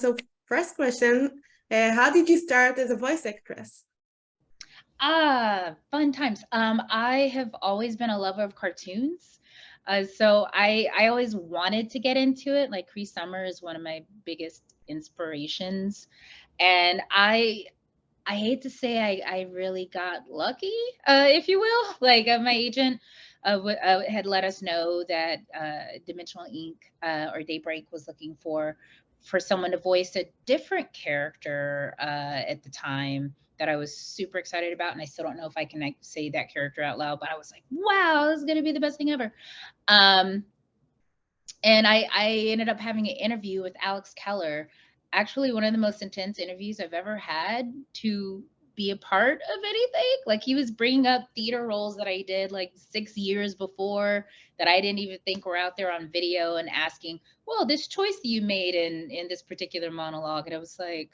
So first question, how did you start as a voice actress? Fun times. I have always been a lover of cartoons. So I always wanted to get into it. Like Cree Summer is one of my biggest inspirations. And I hate to say I really got lucky, if you will. Like my agent had let us know that Dimensional Inc. Or Daybreak was looking for someone to voice a different character at the time that I was super excited about, and I still don't know if I can like, say that character out loud. But I was like, "Wow, this is gonna be the best thing ever." Um, and I ended up having an interview with Alex Keller, actually one of the most intense interviews I've ever had to be a part of anything. Like he was bringing up theater roles that I did like 6 years before that I didn't even think were out there on video, and asking, well, this choice that you made in this particular monologue. And I was like,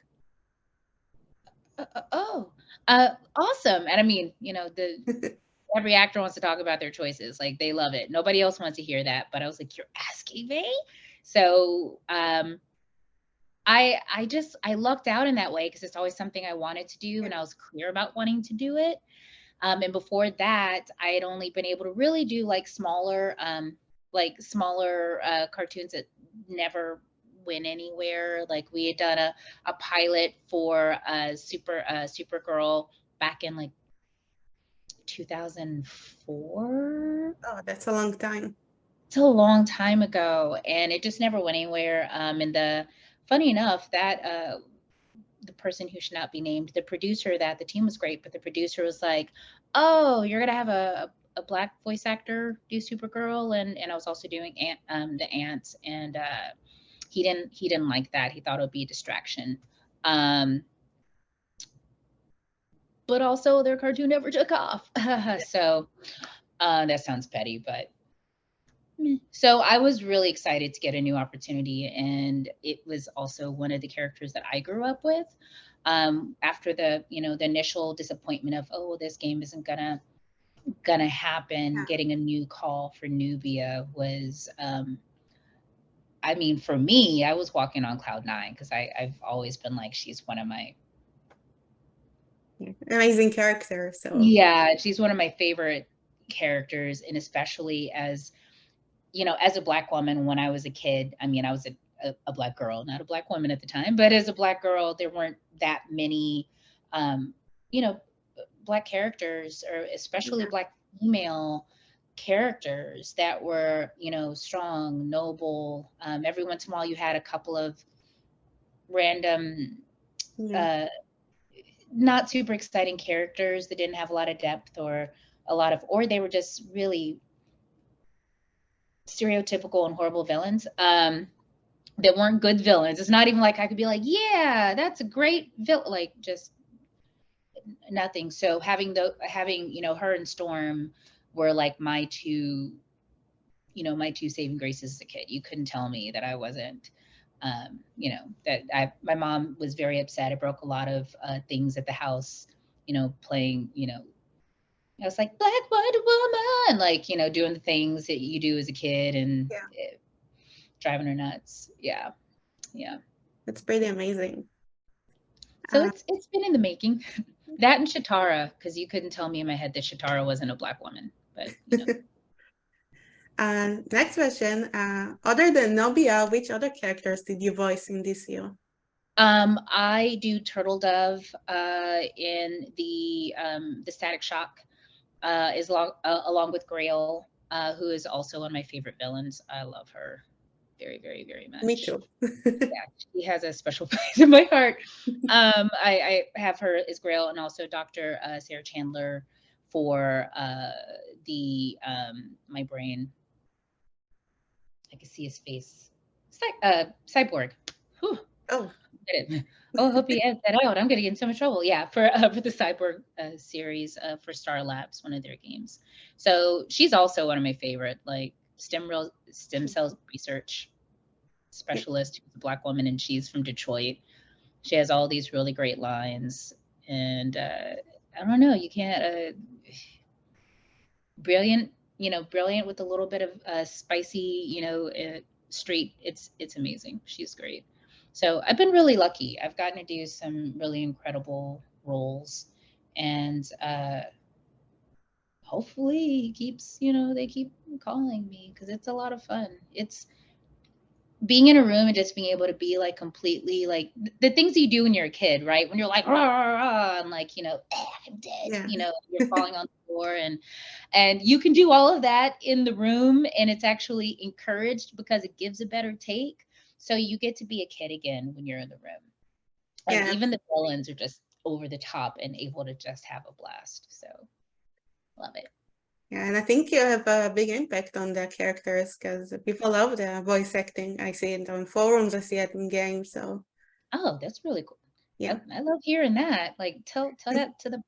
oh, awesome. And I mean, the every actor wants to talk about their choices. Like they love it. Nobody else wants to hear that. But I was like, you're asking me? So I lucked out in that way because it's always something I wanted to do, and I was clear about wanting to do it. And before that, I had only been able to really do like smaller cartoons that never went anywhere. Like we had done a pilot for Supergirl back in like 2004. Oh, that's a long time. It's a long time ago, and it just never went anywhere. And funny enough, that the person who should not be named, the producer, that the team was great, but the producer was like, "Oh, you're gonna have a black voice actor do Supergirl," and I was also doing the ants, and he didn't like that. He thought it would be a distraction. Um, but also their cartoon never took off. So that sounds petty, but so I was really excited to get a new opportunity, and it was also one of the characters that I grew up with. After the initial disappointment of, oh, this game isn't gonna happen, Yeah. getting a new call for Nubia was, I mean, for me, I was walking on cloud nine because I've always been like, she's one of my, Yeah. Amazing character. So yeah, she's one of my favorite characters, and especially as a black woman when I was a kid. I mean, I was a black girl, not a black woman at the time, but as a black girl, there weren't that many, um, you know, black characters, or especially yeah, black female characters that were, strong, noble. Every once in a while, you had a couple of random, yeah, uh, not super exciting characters that didn't have a lot of depth, or they were just really stereotypical and horrible villains. That weren't good villains. It's not even like I could be like, yeah, that's a great villain. Like just nothing. So having her and Storm were like my two saving graces as a kid. You couldn't tell me that I wasn't. My mom was very upset. It broke a lot of things at the house. Playing. I was like Black Wonder Woman, like doing the things that you do as a kid, and yeah. driving her nuts. Yeah, yeah. That's pretty amazing. So Uh, it's been in the making. That and Shatara, because you couldn't tell me in my head that Shatara wasn't a black woman. But. Next question. Other than Nobia, which other characters did you voice in DCUO? I do Turtle Dove in the Static Shock, along with Grail, who is also one of my favorite villains. I love her very, very, very Me much. too. Yeah, she has a special place in my heart. I have her as Grail, and also Dr. Sarah Chandler for my brain. I can see his face. Cyborg. Whew. Oh, Did it. Oh, I hope you edit that out. I'm gonna get in so much trouble. Yeah, for the Cyborg series for Star Labs, one of their games. So she's also one of my favorite, like stem cell research yeah. specialist, who's a black woman, and she's from Detroit. She has all these really great lines, and I don't know, you can't brilliant, brilliant with a little bit of spicy, street. It's amazing. She's great. So I've been really lucky. I've gotten to do some really incredible roles, and hopefully he keeps, they keep calling me because it's a lot of fun. It's being in a room and just being able to be like completely like the things you do when you're a kid, right? When you're like, rah, rah, rah, and like, I'm dead, Yeah. you're falling on the floor, and you can do all of that in the room, and it's actually encouraged because it gives a better take. So you get to be a kid again when you're in the room. And Yeah. even the villains are just over the top and able to just have a blast. So love it. Yeah, and I think you have a big impact on the characters because people love the voice acting. I see it on forums, I see it in games. So Oh, that's really cool. yeah. I love hearing that. Like tell that to the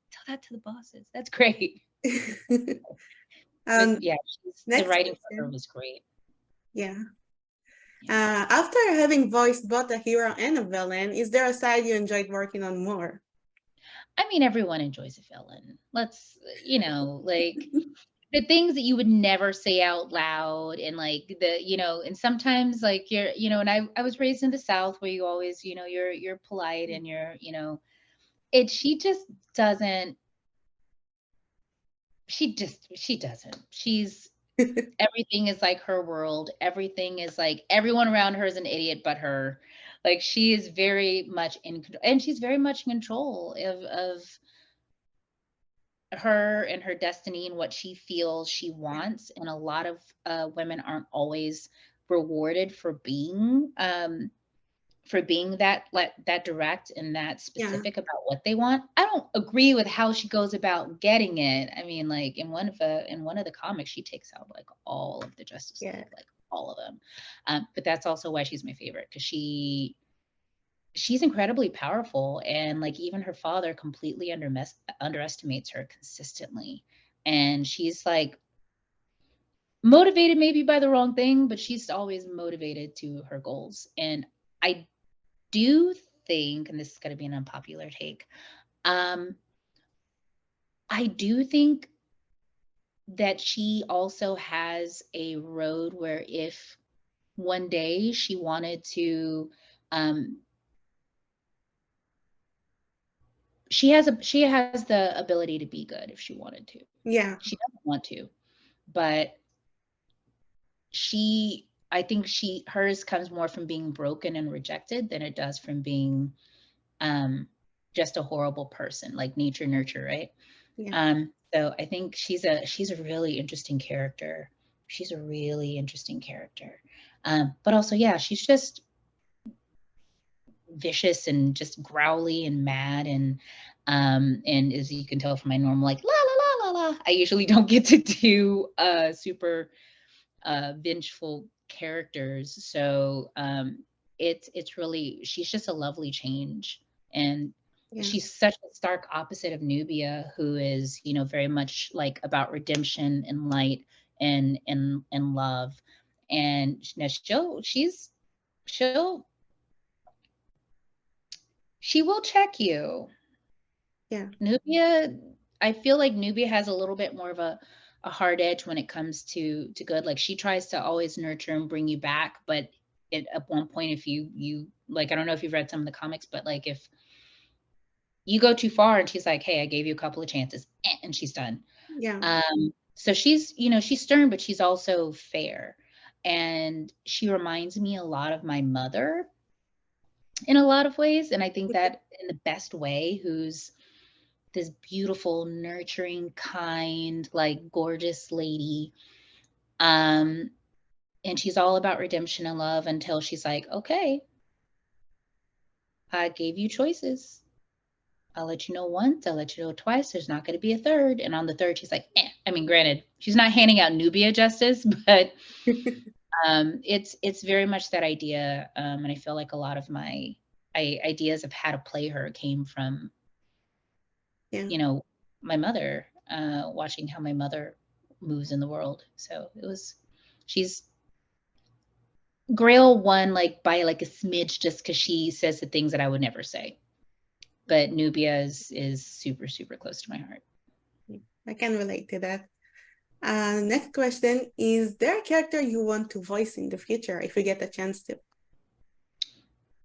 bosses. That's great. But um, yeah, the Next writing for her question. was great. Yeah. Yeah. After having voiced both a hero and a villain, is there a side you enjoyed working on more? I mean, everyone enjoys a villain. Let's, like the things that you would never say out loud, and like and sometimes like and I was raised in the South where you always, you're polite and she just doesn't, she doesn't. Everything is like her world. Everything is like everyone around her is an idiot but her. Like she is very much in control, and she's very much in control of her and her destiny and what she feels she wants. And a lot of women aren't always rewarded for being that direct and that Yeah. specific about what they want. I don't agree with how she goes about getting it. I mean, like in one of the comics, she takes out like all of the Justice Yeah. League, like all of them. But that's also why she's my favorite, because she's incredibly powerful, and like even her father completely underestimates her consistently, and she's like motivated maybe by the wrong thing, but she's always motivated to her goals. And I do think, and this is going to be an unpopular take, um, I do think that she also has a road where if one day she wanted to, um, she has the ability to be good if she wanted to. Yeah. She doesn't want to, but I think hers comes more from being broken and rejected than it does from being um, just a horrible person, like nature nurture, right? Yeah. So I think she's a really interesting character. She's a really interesting character. But also, yeah, she's just vicious and just growly and mad, and as you can tell from my normal like la la la la la, I usually don't get to do super vengeful characters. So it's really, she's just a lovely change, and Yeah. she's such a stark opposite of Nubia, who is very much like about redemption and light and love. And now she'll she will check you. Yeah. Nubia, I feel like Nubia has a little bit more of a hard edge when it comes to good. Like she tries to always nurture and bring you back, but at one point, if you like, I don't know if you've read some of the comics, but like if you go too far and she's like, "Hey, I gave you a couple of chances," and she's done. Yeah. So she's stern, but she's also fair, and she reminds me a lot of my mother in a lot of ways, and I think that in the best way. Who's this beautiful, nurturing, kind, like gorgeous lady. Um, and she's all about redemption and love until she's like, okay, I gave you choices. I'll let you know once, I'll let you know twice. There's not going to be a third. And on the third, she's like, eh. I mean, granted, she's not handing out Nubia justice, but it's very much that idea. And I feel like a lot of my ideas of how to play her came from Yeah. my mother, watching how my mother moves in the world. So she's Grail won like by like a smidge just because she says the things that I would never say. But Nubia is super, super close to my heart. I can relate to that. Next question, is there a character you want to voice in the future if you get a chance to?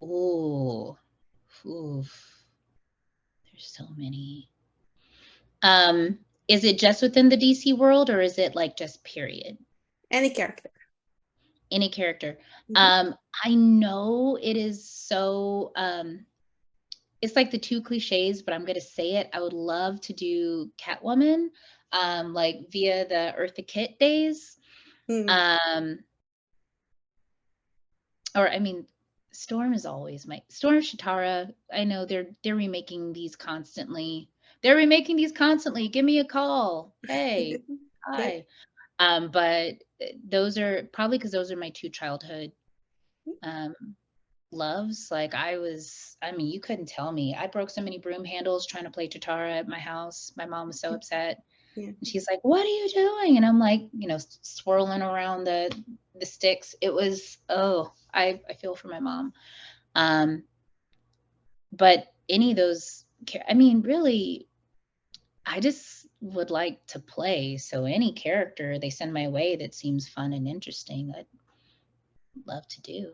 Oh, oof. There's so many. Is it just within the DC world, or is it like just period? Any character. Any character. Mhm. I know it is so it's like the two cliches, but I'm gonna say it. I would love to do Catwoman, like via the Eartha Kitt days. Mm. Um, or I mean, Storm is always my Storm Shatara. I know they're remaking these constantly. They're remaking these constantly. Give me a call. Hey, Yeah. hi. But those are probably because those are my two childhood um loves. Like I mean, you couldn't tell me. I broke so many broom handles trying to play Tatara at my house. My mom was so upset. Yeah. And she's like, "What are you doing?" And I'm like, swirling around the sticks. It was, oh, I feel for my mom. Um, but any of those, I mean, really, I just would like to play. So any character they send my way that seems fun and interesting, I'd love to do.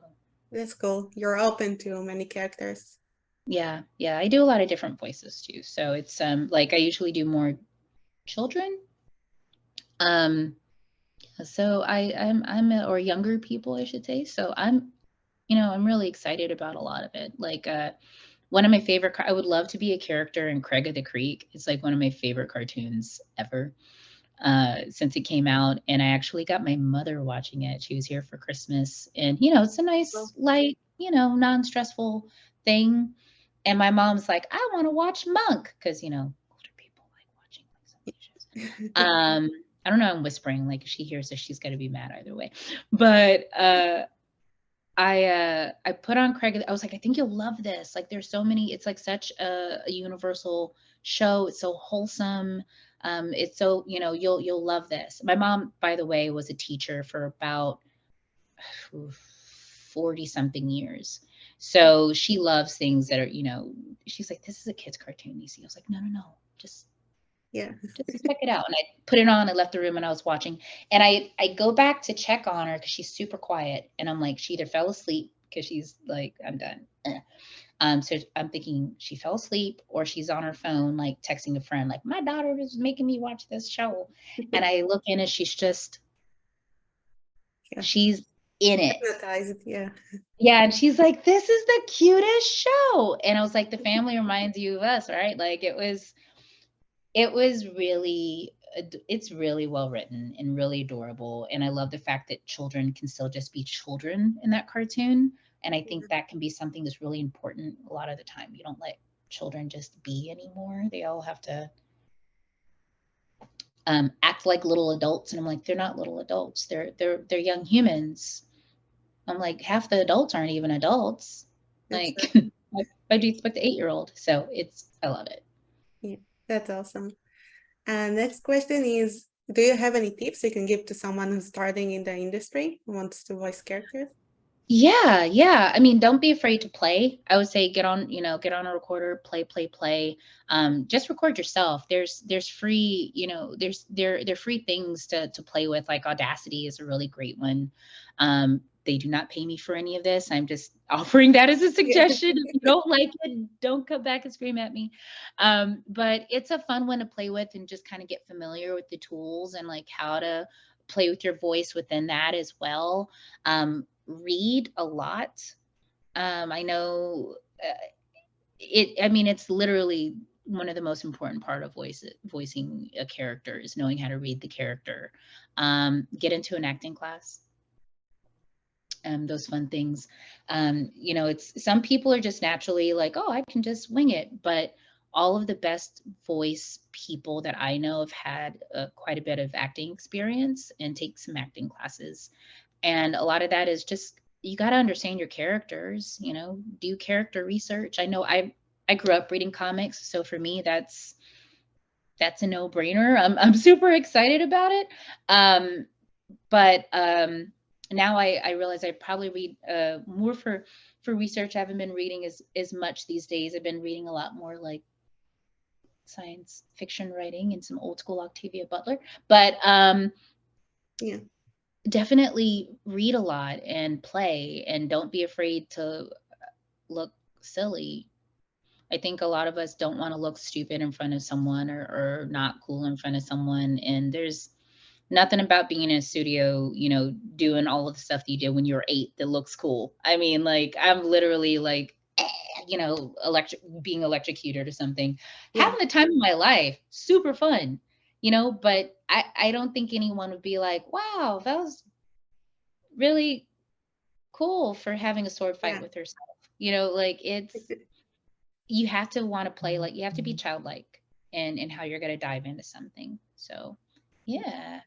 That's cool. You're open to many characters. Yeah, yeah, I do a lot of different voices too. So it's like I usually do more children. Um, so or younger people, I should say. So I'm really excited about a lot of it. Like one of my favorite I would love to be a character in Craig of the Creek. It's like one of my favorite cartoons ever. Since it came out, and I actually got my mother watching it. She was here for Christmas, and it's a Well, nice, light, non-stressful thing. And my mom's like, I want to watch Monk because older people like watching like some of these shows. I don't know. I'm whispering. Like if she hears this, she's gonna be mad either way. But I put on Craig. I was like, I think you'll love this. Like there's so many. It's like such a universal show. It's so wholesome. It's so you'll love this. My mom, by the way, was a teacher for about 40 something years. So she loves things that are, she's like, this is a kid's cartoon, Nisi. I was like, no, no, no, yeah. just check it out. And I put it on, I left the room and I was watching. And I go back to check on her because she's super quiet. And I'm like, she either fell asleep because she's like, I'm done. So I'm thinking she fell asleep or she's on her phone, like texting a friend, like, my daughter is making me watch this show. And I look in and Yeah. she's in it. Hypnotized. Yeah. Yeah, and she's like, "This is the cutest show." And I was like, "The family reminds you of us, right?" Like it was really it's really well written and really adorable, and I love the fact that children can still just be children in that cartoon, and I think that can be something that's really important a lot of the time. You don't let children just be anymore. They all have to act like little adults, and I'm like, they're not little adults. They're young humans. I'm like, half the adults aren't even adults. That's Like, why do you expect the 8-year-old? So I love it. yeah. That's awesome. And next question is, do you have any tips you can give to someone who's starting in the industry who wants to voice characters? Yeah, yeah. I mean, don't be afraid to play. I would say get on a recorder, play. Just record yourself. There's free, there are free things to play with. Like Audacity is a really great one. They do not pay me for any of this. I'm just offering that as a Yeah. suggestion. If you don't like it, don't come back and scream at me. But it's a fun one to play with and just kind of get familiar with the tools and like how to play with your voice within that as well. Read a lot. I know I mean, it's literally one of the most important part of voicing a character is knowing how to read the character. Get into an acting class. Those fun things. It's some people are just naturally like, oh, I can just wing it. But all of the best voice people that I know have had quite a bit of acting experience and take some acting classes. And a lot of that is just you got to understand your characters, do character research. I know I grew up reading comics, so for me that's a no-brainer. I'm super excited about it. But now I realize I probably read more for research. I haven't been reading as much these days. I've been reading a lot more like science fiction writing and some old school Octavia Butler. But Yeah. definitely read a lot and play, and don't be afraid to look silly. I think a lot of us don't want to look stupid in front of someone or not cool in front of someone. And there's nothing about being in a studio, doing all of the stuff that you did when you were 8 that looks cool. I mean, like, I'm literally like, being electrocuted or something, Yeah, having the time of my life, super fun, but I don't think anyone would be like, wow, that was really cool for having a sword fight yeah. with herself. Like you have to want to play, like you have to be childlike in how you're going to dive into something. So yeah,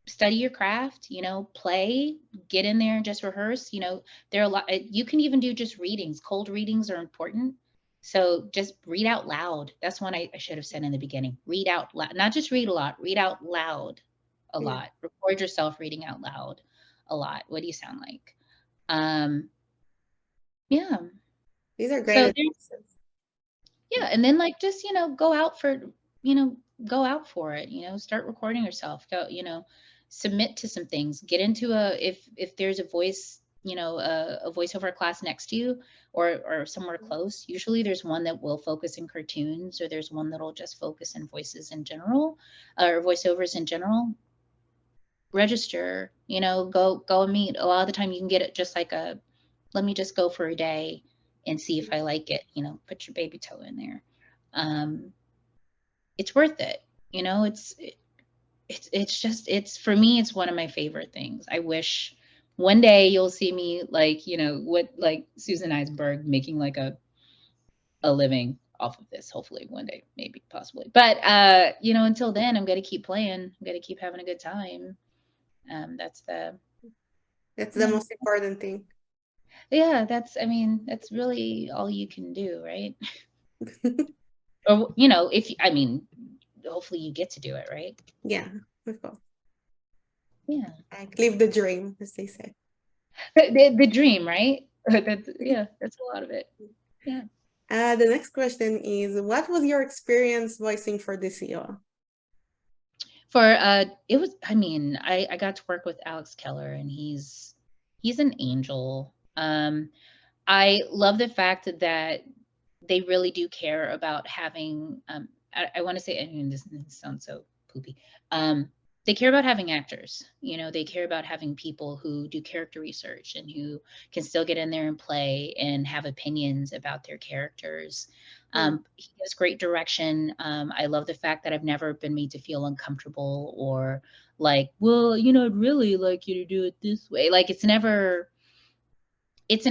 study your craft, play, get in there and just rehearse. There are a lot, you can even do just readings. Cold readings are important. So just read out loud. That's one I should have said in the beginning. Read out loud, not just read a lot, read out loud a Yeah, lot. Record yourself reading out loud a lot. What do you sound like? Um, yeah. these are great So there's, advices. yeah. And then like, just, you know, go out for it, start recording yourself, go, submit to some things, get into if there's a voice, a voiceover class next to you or somewhere close. Usually there's one that will focus in cartoons, or there's one that'll just focus in voices in general, or voiceovers in general. Register, go and meet. A lot of the time you can get it just like let me just go for a day and see if I like it, put your baby toe in there. Um, it's worth it. It's just, it's, for me, it's one of my favorite things. I wish one day you'll see me like, like Susan Eisberg making like a living off of this, hopefully one day, maybe, possibly. But until then, I'm going to keep playing. I'm going to keep having a good time. That's the, That's the yeah, most important thing. yeah, I mean, that's really all you can do, right? Or, if, I mean, hopefully you get to do it, right? Yeah, of course. Yeah. Like live the dream, as they say. The dream, right? That's, yeah, that's a lot of it. Yeah. The next question is, what was your experience voicing for DCUO? It was, I mean, I got to work with Alex Keller, and he's an angel. I love the fact that they really do care about having, I want to say, I mean, this sounds so poopy. They care about having actors, they care about having people who do character research and who can still get in there and play and have opinions about their characters. Mm, He gives great direction. I love the fact that I've never been made to feel uncomfortable or like, well, I'd really like you to do it this way. Like, it's an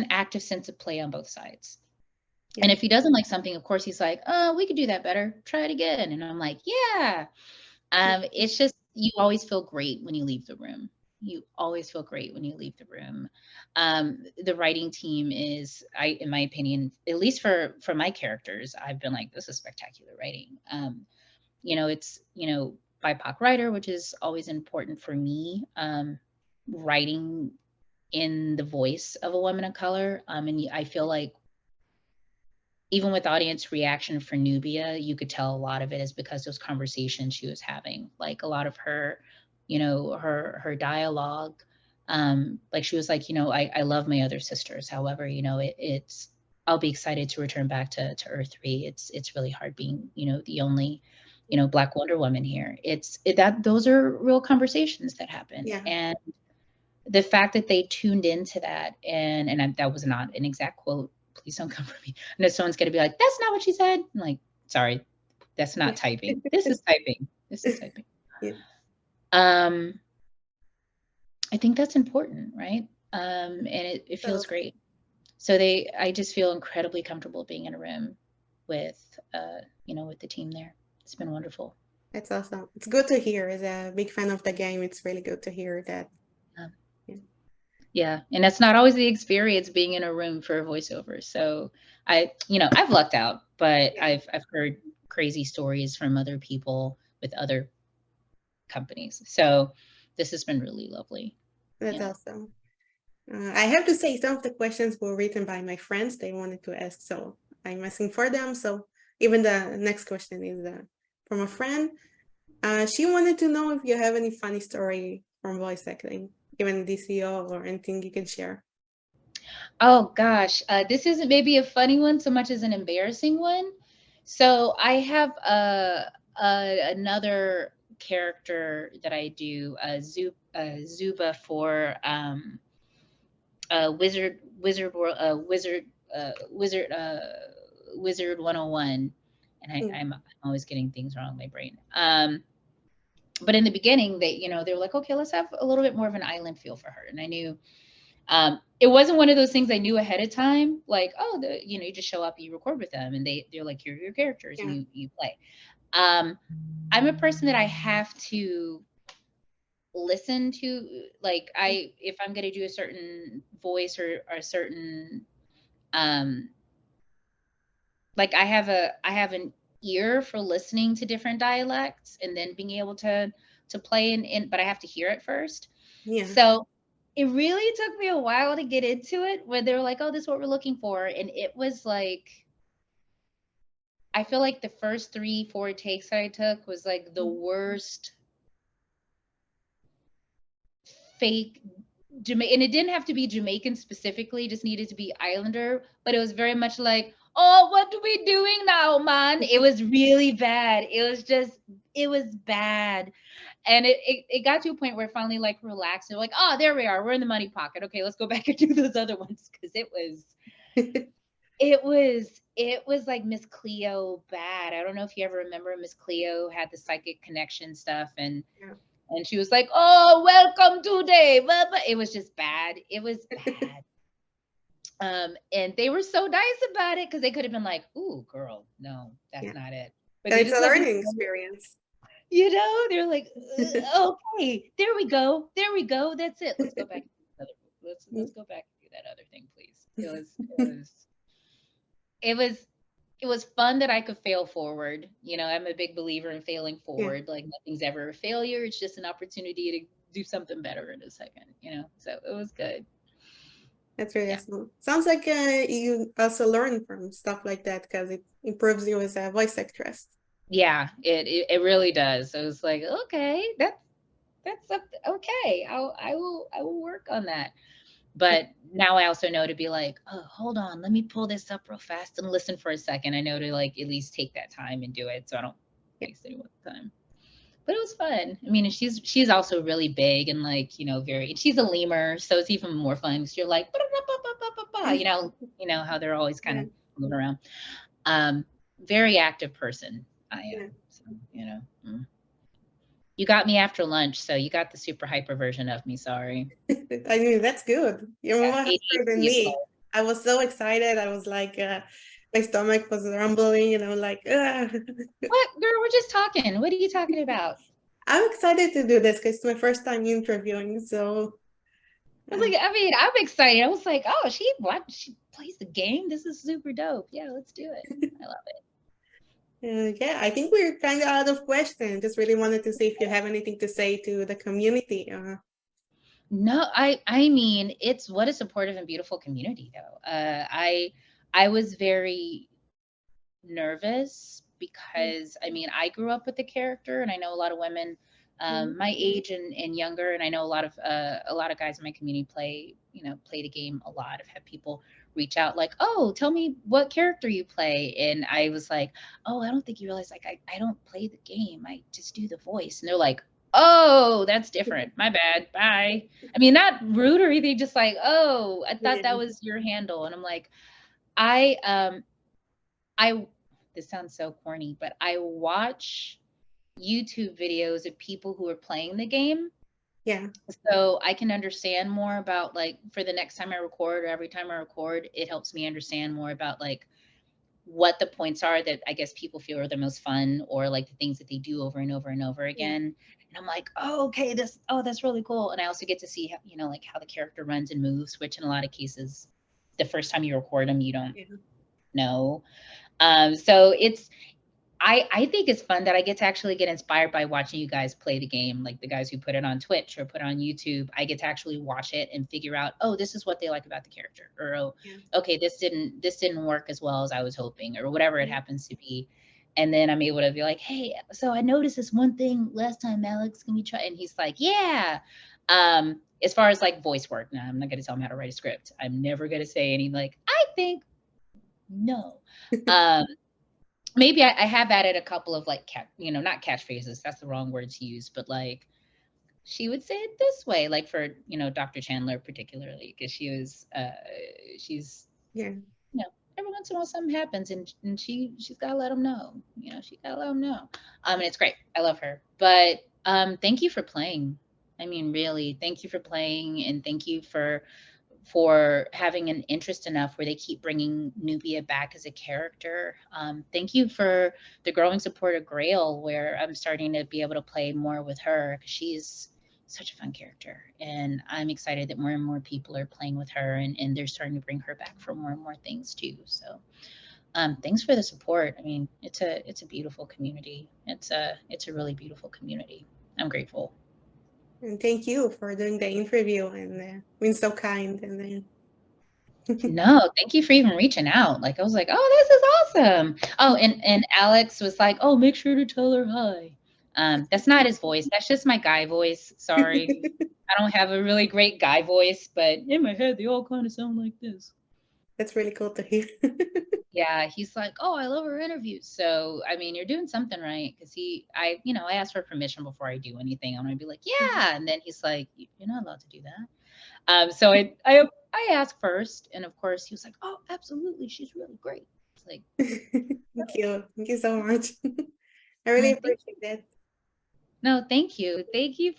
active sense of play on both sides. yeah, And if he doesn't like something, of course, he's like, oh, we could do that better. Try it again. And I'm like, yeah. It's just, you always feel great when you leave the room. You always feel great when you leave the room. The writing team is, in my opinion, at least for my characters, I've been like, this is spectacular writing. It's, BIPOC writer, which is always important for me. Writing in the voice of a woman of color. And I feel like even with audience reaction for Nubia, you could tell a lot of it is because those conversations she was having, like a lot of her, her dialogue, like she was like, I love my other sisters. However, it's, I'll be excited to return back to Earth 3. It's really hard being, the only, Black Wonder Woman here. That those are real conversations that happen. yeah. And the fact that they tuned into that, that was not an exact quote. Please don't come for me. I know someone's going to be like, that's not what she said. I'm like, sorry, that's not typing. This is typing. This is typing. Yeah. Um, I think that's important, right? And it feels So great. So I just feel incredibly comfortable being in a room with, with the team there. It's been wonderful. that's awesome. It's good to hear. As a big fan of the game, it's really good to hear that. Um, Yeah. Yeah, and that's not always the experience being in a room for a voiceover. So I've lucked out, but Yeah, I've heard crazy stories from other people with other companies. So this has been really lovely. that's Yeah. awesome. I have to say, some of the questions were written by my friends. They wanted to ask, so I'm asking for them. So even the next question is from a friend. She wanted to know if you have any funny story from voice acting, even DCO or anything you can share. Oh gosh, this isn't maybe a funny one so much as an embarrassing one. So I have another character that I do, Zuba for Wizard Wizard Wizard 101, and Mm, I'm always getting things wrong in my brain. But in the beginning, they were like, okay, let's have a little bit more of an island feel for her, and I knew it wasn't one of those things I knew ahead of time, like, oh, you just show up and you record with them, and they're like, here are your characters, and yeah. you play. Um, I'm a person that I have to listen to, like, Mm, if I'm going to do a certain voice or a certain um like I have an ear for listening to different dialects and then being able to play in, but I have to hear it first. yeah. So it really took me a while to get into it, where they were like, oh, this is what we're looking for, and it was like, I feel like the first 3 4 takes that I took was like the Mm, worst fake Jamaican, and it didn't have to be Jamaican specifically, just needed to be Islander, but it was very much like, oh, what are we doing now, man? It was really bad. It was bad. And it got to a point where it finally like relaxed. And like, oh, there we are. We're in the money pocket. Okay, let's go back and do those other ones. Cause it was like Miss Cleo bad. I don't know if you ever remember Miss Cleo had the psychic connection stuff, yeah. and she was like, "Oh, welcome today." But it was just bad. It was bad. And they were so nice about it because they could have been like, "Ooh, girl, no, that's Yeah. not it." But they It's a just let me, learning experience. they're like, "Okay, there we go, there we go. That's it. Let's go back and do the other. Let's Mm, go back and do that other thing, please." It was it was fun that I could fail forward. I'm a big believer in failing yeah, forward. Like nothing's ever a failure. It's just an opportunity to do something better in a second. So it was good. that's really Yeah. awesome. Sounds like you also learn from stuff like that because it improves you as a voice actress. Yeah, it really does. So it's like, okay, okay. I will work on that. But now I also know to be like, oh, hold on, let me pull this up real fast and listen for a second. I know to like at least take that time and do it so I don't Yeah. waste anyone's time. But it was fun. I mean, she's also really big and like, very, and she's a lemur, so it's even more fun because you're like, how they're always kind Yeah, of moving around. Um, Very active person I yeah. am. So, mm. You got me after lunch, so you got the super hyper version of me. Sorry. I mean, that's good. You're Yeah, more hyper than ADHD at me. play. I was so excited. I was like, my stomach was rumbling, and I'm like, What, girl? We're just talking. What are you talking about? I'm excited to do this because it's my first time interviewing. So, I was uh, like, I mean, I'm excited. I was like, oh, she plays the game. This is super dope. Yeah, let's do it. I love it. yeah, I think we're kind of out of questions. Just really wanted to see if you have anything to say to the community. No, I mean, it's what a supportive and beautiful community though. I was very nervous because I mean, I grew up with the character and I know a lot of women Mhm. my age and younger, and I know a lot of guys in my community play the game a lot. I've had people reach out like, "Oh, tell me what character you play." And I was like, "Oh, I don't think you realize like I don't play the game. I just do the voice." And they're like, "Oh, that's different. My bad. Bye." I mean, not rude or anything, just like, "Oh, I thought that Yeah, was your handle." And I'm like, I I this sounds so corny, but I watch YouTube videos of people who are playing the game yeah, so I can understand more about like for the next time I record or every time I record, it helps me understand more about like what the points are that I guess people feel are the most fun or like the things that they do over and over and over yeah, again. And I'm like, oh, okay, that's really cool. And I also get to see how, like how the character runs and moves, which in a lot of cases, the first time you record them, you don't yeah. know. So I think it's fun that I get to actually get inspired by watching you guys play the game, like the guys who put it on Twitch or put it on YouTube. I get to actually watch it and figure out, oh, this is what they like about the character, or oh, Yeah. okay, this didn't work as well as I was hoping, or whatever it Mhm. happens to be. And then I'm able to be like, hey, so I noticed this one thing last time, Alex. Can we try? And he's like, yeah. As far as like voice work, now I'm not gonna tell him how to write a script. I'm never gonna say any like, I think no. Um, maybe I have added a couple of like not catchphrases. That's the wrong word to use, but like she would say it this way, like for Dr. Chandler particularly, because she's Yeah. every once in a while something happens and she's gotta let them know. She gotta let them know. And it's great. I love her. But thank you for playing. I mean, really, thank you for playing, and thank you for having an interest enough where they keep bringing Nubia back as a character. Thank you for the growing support of Grail, where I'm starting to be able to play more with her, because she's such a fun character. And I'm excited that more and more people are playing with her, and they're starting to bring her back for more and more things too. So thanks for the support. I mean, it's a beautiful community. It's a really beautiful community. I'm grateful. And thank you for doing the interview and being so kind. And No, thank you for even reaching out. Like I was like, oh, this is awesome. Oh, and Alex was like, oh, make sure to tell her hi. That's not his voice. That's just my guy voice. Sorry. I don't have a really great guy voice, but in my head they all kind of sound like this. That's really cool to hear. Yeah, he's like, oh, I love her interviews. So I mean, you're doing something right, because I asked for permission before I do anything. I'm gonna be like, yeah, and then he's like, you're not allowed to do that. So I asked first, and of course he was like, "Oh, absolutely, she's really great." It's like, Thank you so much. I really appreciate that. no, thank you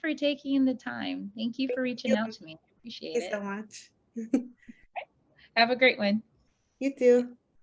for taking the time. Thank you for reaching You. out to me. I appreciate Thank you it. so much. Have a great one. You too.